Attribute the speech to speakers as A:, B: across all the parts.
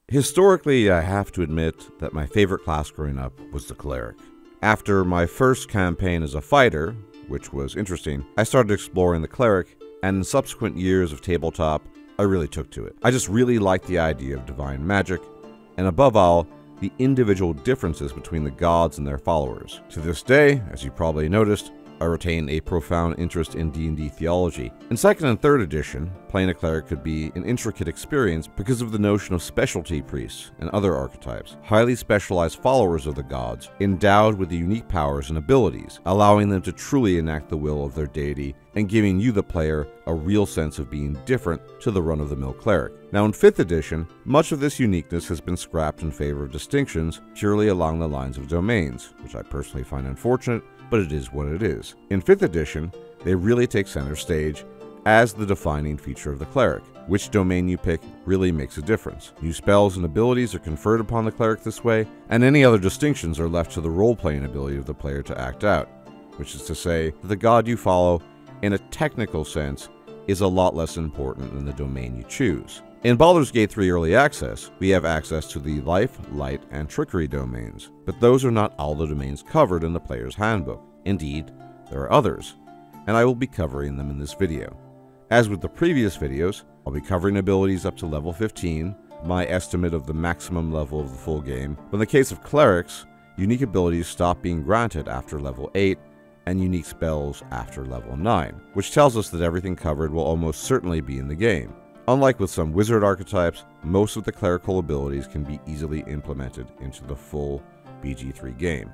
A: Historically, I have to admit that my favorite class growing up was the Cleric. After my first campaign as a fighter, which was interesting, I started exploring the Cleric, and in subsequent years of tabletop, I really took to it. I just really liked the idea of divine magic, and above all, the individual differences between the gods and their followers. To this day, as you probably noticed, I retain a profound interest in D&D theology. In 2nd and 3rd edition, playing a cleric could be an intricate experience because of the notion of specialty priests and other archetypes, highly specialized followers of the gods, endowed with the unique powers and abilities, allowing them to truly enact the will of their deity and giving you, the player, a real sense of being different to the run-of-the-mill cleric. Now in 5th edition, much of this uniqueness has been scrapped in favor of distinctions purely along the lines of domains, which I personally find unfortunate, but it is what it is. In 5th edition, they really take center stage as the defining feature of the cleric. Which domain you pick really makes a difference. New spells and abilities are conferred upon the cleric this way, and any other distinctions are left to the role-playing ability of the player to act out, which is to say that the god you follow, in a technical sense, is a lot less important than the domain you choose. In Baldur's Gate 3 Early Access, we have access to the Life, Light, and Trickery domains, but those are not all the domains covered in the player's handbook. Indeed, there are others, and I will be covering them in this video. As with the previous videos, I'll be covering abilities up to level 15, my estimate of the maximum level of the full game, but in the case of clerics, unique abilities stop being granted after level 8, and unique spells after level 9, which tells us that everything covered will almost certainly be in the game. Unlike with some wizard archetypes, most of the clerical abilities can be easily implemented into the full BG3 game.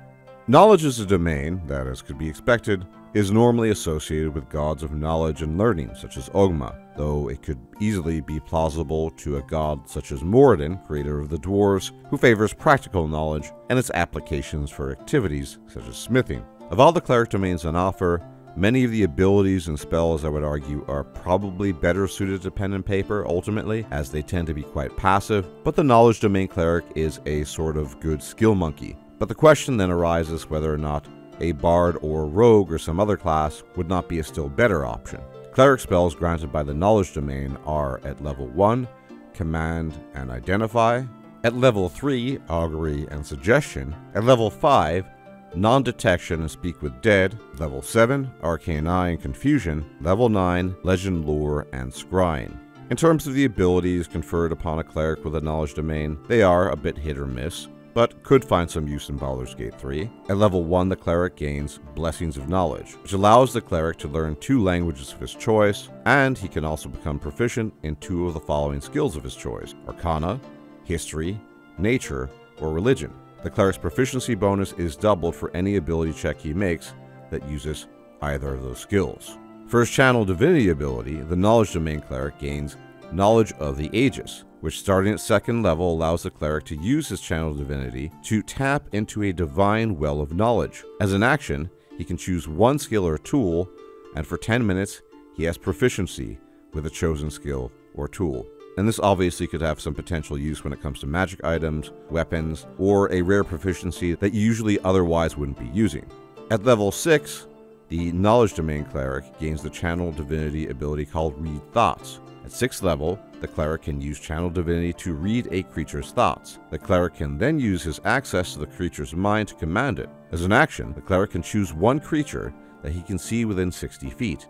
A: Knowledge as a domain that, as could be expected, is normally associated with gods of knowledge and learning, such as Ogma, though it could easily be plausible to a god such as Moradin, creator of the dwarves, who favors practical knowledge and its applications for activities such as smithing. Of all the cleric domains on offer, many of the abilities and spells, I would argue, are probably better suited to pen and paper ultimately, as they tend to be quite passive, but the knowledge domain cleric is a sort of good skill monkey. But the question then arises whether or not a bard or rogue or some other class would not be a still better option. Cleric spells granted by the knowledge domain are at level 1, command and identify, at level 3, augury and suggestion, at level 5, non-detection and speak with dead, level 7, arcane eye and confusion, level 9, legend lore and scrying. In terms of the abilities conferred upon a cleric with a knowledge domain, they are a bit hit or miss, but could find some use in Baldur's Gate 3. At level 1, the cleric gains Blessings of Knowledge, which allows the cleric to learn 2 languages of his choice, and he can also become proficient in 2 of the following skills of his choice: Arcana, History, Nature, or Religion. The cleric's proficiency bonus is doubled for any ability check he makes that uses either of those skills. For his channel divinity ability, the knowledge domain cleric gains Knowledge of the Aegis, which starting at 2nd level allows the cleric to use his channel divinity to tap into a divine well of knowledge. As an action, he can choose 1 skill or tool, and for 10 minutes, he has proficiency with a chosen skill or tool. And this obviously could have some potential use when it comes to magic items, weapons, or a rare proficiency that you usually otherwise wouldn't be using. At level 6, the knowledge domain cleric gains the channel divinity ability called Read Thoughts. At 6th level, the cleric can use channel divinity to read a creature's thoughts. The cleric can then use his access to the creature's mind to command it. As an action, the cleric can choose 1 creature that he can see within 60 feet.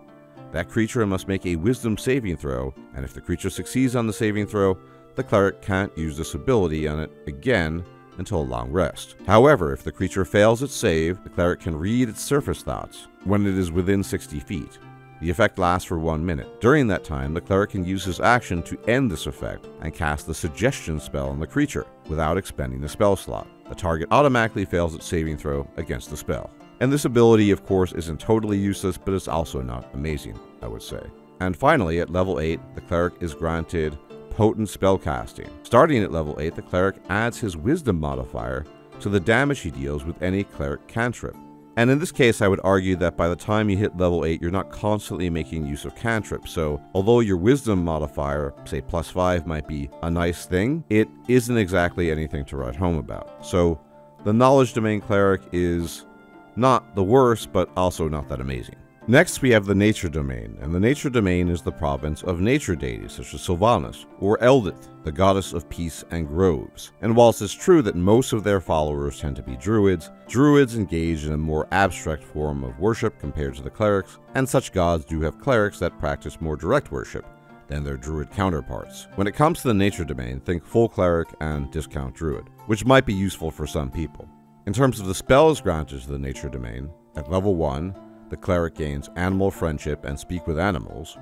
A: That creature must make a wisdom saving throw, and if the creature succeeds on the saving throw, the cleric can't use this ability on it again until a long rest. However, if the creature fails its save, the cleric can read its surface thoughts when it is within 60 feet. The effect lasts for 1 minute. During that time, the cleric can use his action to end this effect and cast the suggestion spell on the creature without expending the spell slot. The target automatically fails its saving throw against the spell. And this ability, of course, isn't totally useless, but it's also not amazing, I would say. And finally, at level 8, the cleric is granted Potent Spellcasting. Starting at level 8, the cleric adds his Wisdom modifier to the damage he deals with any cleric cantrip. And in this case, I would argue that by the time you hit level 8, you're not constantly making use of cantrips. So although your Wisdom modifier, say +5, might be a nice thing, it isn't exactly anything to write home about. So the knowledge domain cleric is not the worst, but also not that amazing. Next, we have the Nature Domain, and the Nature Domain is the province of nature deities such as Sylvanas, or Eldith, the goddess of peace and groves. And whilst it's true that most of their followers tend to be druids, druids engage in a more abstract form of worship compared to the clerics, and such gods do have clerics that practice more direct worship than their druid counterparts. When it comes to the Nature Domain, think full cleric and discount druid, which might be useful for some people. In terms of the spells granted to the Nature Domain, at level 1, the cleric gains Animal Friendship and Speak with Animals.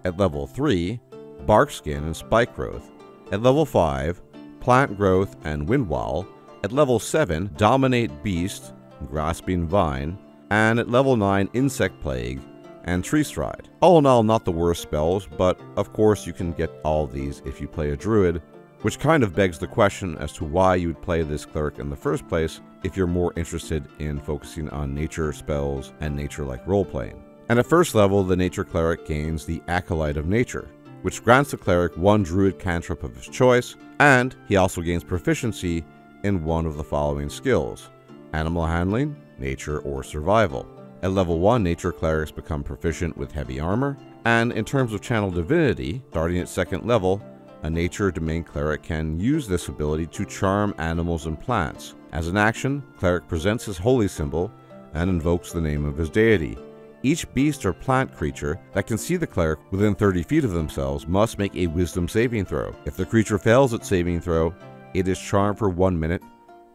A: At level 3, Bark Skin and Spike Growth. At level 5, Plant Growth and Windwall. At level 7, Dominate Beast, Grasping Vine. And at level 9, Insect Plague and Tree Stride. All in all, not the worst spells, but of course you can get all these if you play a druid, which kind of begs the question as to why you would play this cleric in the first place if you're more interested in focusing on nature spells and nature-like role-playing. And at first level, the nature cleric gains the Acolyte of Nature, which grants the cleric one druid cantrip of his choice, and he also gains proficiency in one of the following skills: Animal Handling, Nature, or Survival. At level 1, nature clerics become proficient with heavy armor, and in terms of Channel Divinity, starting at 2nd level, a Nature Domain cleric can use this ability to charm animals and plants. As an action, cleric presents his holy symbol and invokes the name of his deity. Each beast or plant creature that can see the cleric within 30 feet of themselves must make a wisdom saving throw. If the creature fails its saving throw, it is charmed for 1 minute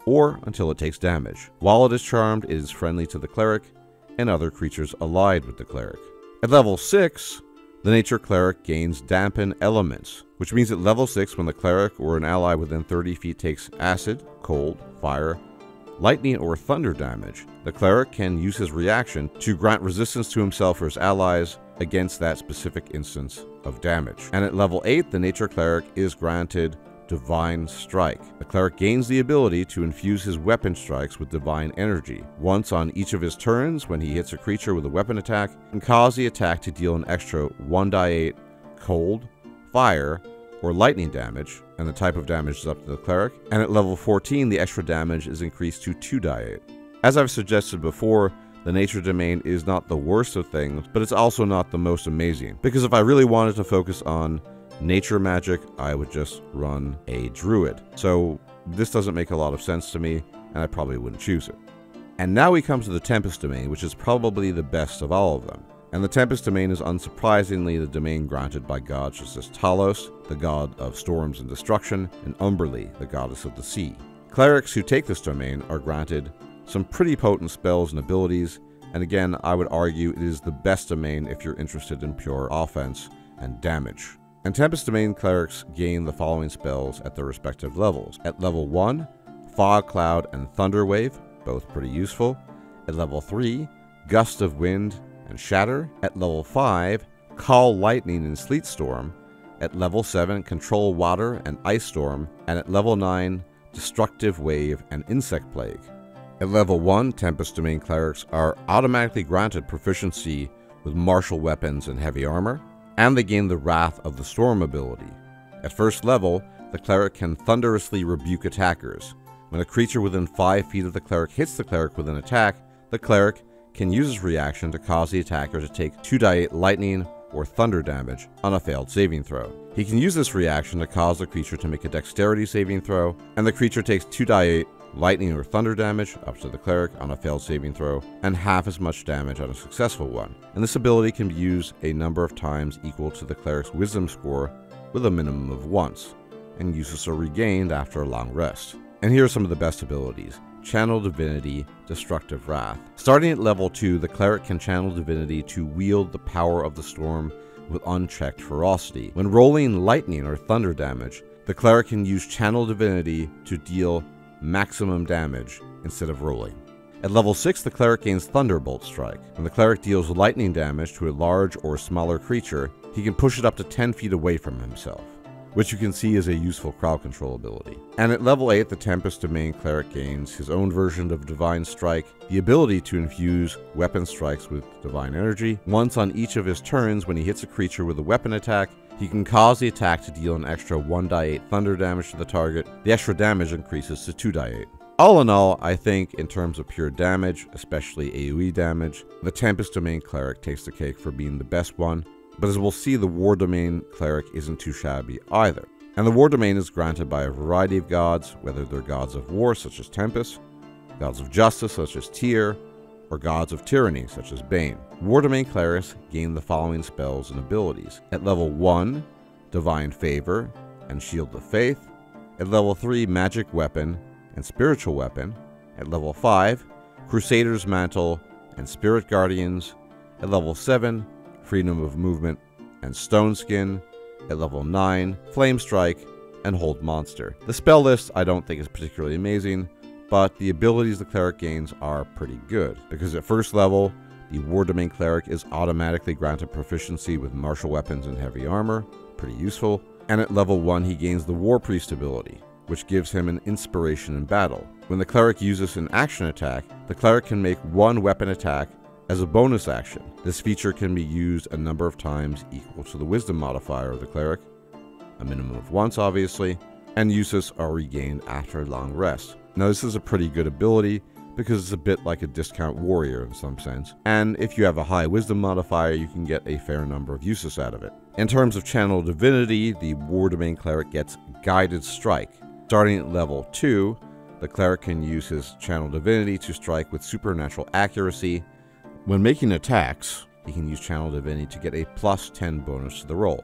A: or until it takes damage. While it is charmed, it is friendly to the cleric and other creatures allied with the cleric. At level 6, the Nature Cleric gains Dampen Elements, which means at level 6, when the cleric or an ally within 30 feet takes acid, cold, fire, lightning, or thunder damage, the cleric can use his reaction to grant resistance to himself or his allies against that specific instance of damage. And at level 8, the Nature Cleric is granted Divine Strike. The cleric gains the ability to infuse his weapon strikes with divine energy. Once on each of his turns, when he hits a creature with a weapon attack, and cause the attack to deal an extra 1d8 cold, fire, or lightning damage, and the type of damage is up to the cleric. And at level 14, the extra damage is increased to 2d8. As I've suggested before, the Nature Domain is not the worst of things, but it's also not the most amazing, because if I really wanted to focus on nature magic, I would just run a druid. So this doesn't make a lot of sense to me, and I probably wouldn't choose it. And now we come to the Tempest Domain, which is probably the best of all of them. And the Tempest Domain is unsurprisingly the domain granted by gods such as Talos, the god of storms and destruction, and Umberlee, the goddess of the sea. Clerics who take this domain are granted some pretty potent spells and abilities, and again, I would argue it is the best domain if you're interested in pure offense and damage. And Tempest Domain clerics gain the following spells at their respective levels. At level 1, Fog Cloud and Thunder Wave, both pretty useful. At level 3, Gust of Wind and Shatter. At level 5, Call Lightning and Sleet Storm. At level 7, Control Water and Ice Storm. And at level 9, Destructive Wave and Insect Plague. At level 1, Tempest Domain clerics are automatically granted proficiency with martial weapons and heavy armor, and they gain the Wrath of the Storm ability. At first level, the cleric can thunderously rebuke attackers. When a creature within 5 feet of the cleric hits the cleric with an attack, the cleric can use his reaction to cause the attacker to take 2d8 lightning or thunder damage on a failed saving throw. He can use this reaction to cause the creature to make a dexterity saving throw, and the creature takes 2d8 lightning or thunder damage up to the cleric on a failed saving throw, and half as much damage on a successful one. And this ability can be used a number of times equal to the cleric's wisdom score with a minimum of once, and uses are regained after a long rest. And here are some of the best abilities. Channel Divinity, Destructive Wrath. Starting at level 2, the cleric can channel Divinity to wield the power of the storm with unchecked ferocity. When rolling lightning or thunder damage, the cleric can use Channel Divinity to deal maximum damage instead of rolling. At level 6, the cleric gains Thunderbolt Strike. When the cleric deals lightning damage to a large or smaller creature, he can push it up to 10 feet away from himself, which you can see is a useful crowd control ability. And at level 8, the Tempest Domain cleric gains his own version of Divine Strike, the ability to infuse weapon strikes with divine energy. Once on each of his turns, when he hits a creature with a weapon attack, he can cause the attack to deal an extra 1d8 thunder damage to the target. The extra damage increases to 2d8. All in all, I think in terms of pure damage, especially AoE damage, the Tempest Domain Cleric takes the cake for being the best one, but as we'll see, the War Domain Cleric isn't too shabby either. And the War Domain is granted by a variety of gods, whether they're gods of war such as Tempest, gods of justice such as Tyr, or gods of tyranny such as Bane. War Domain Clerics gain the following spells and abilities. At level 1, Divine Favor and Shield of Faith. At level 3, Magic Weapon and Spiritual Weapon. At level 5, Crusader's Mantle and Spirit Guardians. At level 7, Freedom of Movement and Stone Skin. At level 9, Flame Strike and Hold Monster. The spell list I don't think is particularly amazing, but the abilities the Cleric gains are pretty good, because at first level, the War Domain Cleric is automatically granted proficiency with martial weapons and heavy armor, pretty useful, and at level 1 he gains the War Priest ability, which gives him an inspiration in battle. When the Cleric uses an action attack, the Cleric can make one weapon attack as a bonus action. This feature can be used a number of times equal to the Wisdom modifier of the Cleric, a minimum of once obviously, and uses are regained after a long rest. Now this is a pretty good ability because it's a bit like a discount warrior in some sense, and if you have a high Wisdom modifier you can get a fair number of uses out of it. In terms of Channel Divinity, the War Domain Cleric gets Guided Strike. Starting at level 2, the Cleric can use his Channel Divinity to strike with supernatural accuracy. When making attacks, he can use Channel Divinity to get a +10 bonus to the roll.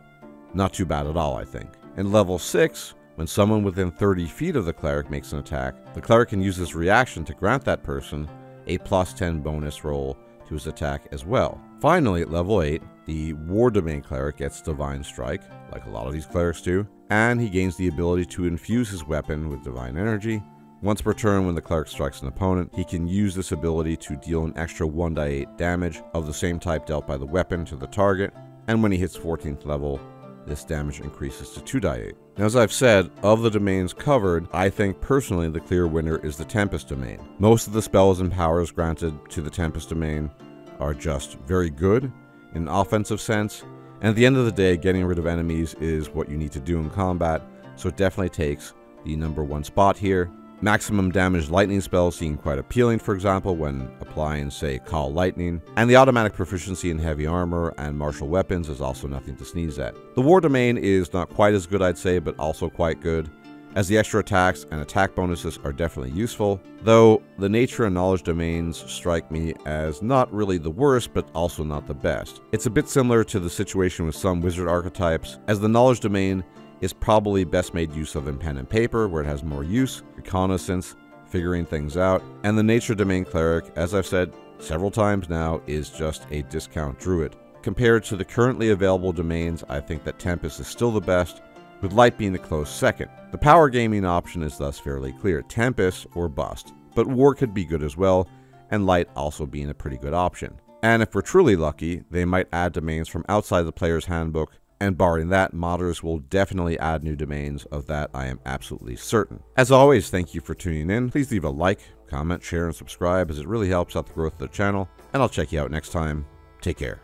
A: Not too bad at all, I think. In level 6, when someone within 30 feet of the Cleric makes an attack, the Cleric can use his reaction to grant that person a +10 bonus roll to his attack as well. Finally, at level 8, the War Domain Cleric gets Divine Strike, like a lot of these clerics do, and he gains the ability to infuse his weapon with divine energy. Once per turn, when the Cleric strikes an opponent, he can use this ability to deal an extra 1d8 damage of the same type dealt by the weapon to the target, and when he hits 14th level, this damage increases to 2d8. Now, as I've said, of the domains covered, I think personally the clear winner is the Tempest Domain. Most of the spells and powers granted to the Tempest Domain are just very good in an offensive sense, and at the end of the day, getting rid of enemies is what you need to do in combat, so it definitely takes the #1 spot here. Maximum damage lightning spells seem quite appealing, for example, when applying, say, Call Lightning, and the automatic proficiency in heavy armor and martial weapons is also nothing to sneeze at. The War Domain is not quite as good, I'd say, but also quite good, as the extra attacks and attack bonuses are definitely useful, though the Nature and Knowledge domains strike me as not really the worst, but also not the best. It's a bit similar to the situation with some wizard archetypes, as the Knowledge domain is probably best made use of in pen and paper, where it has more use, reconnaissance, figuring things out, and the Nature Domain Cleric, as I've said several times now, is just a discount druid. Compared to the currently available domains, I think that Tempest is still the best, with Light being a close second. The power gaming option is thus fairly clear, Tempest or bust, but War could be good as well, and Light also being a pretty good option. And if we're truly lucky, they might add domains from outside the player's handbook, and barring that, modders will definitely add new domains. Of that I am absolutely certain. As always, thank you for tuning in. Please leave a like, comment, share, and subscribe, as it really helps out the growth of the channel, and I'll check you out next time. Take care.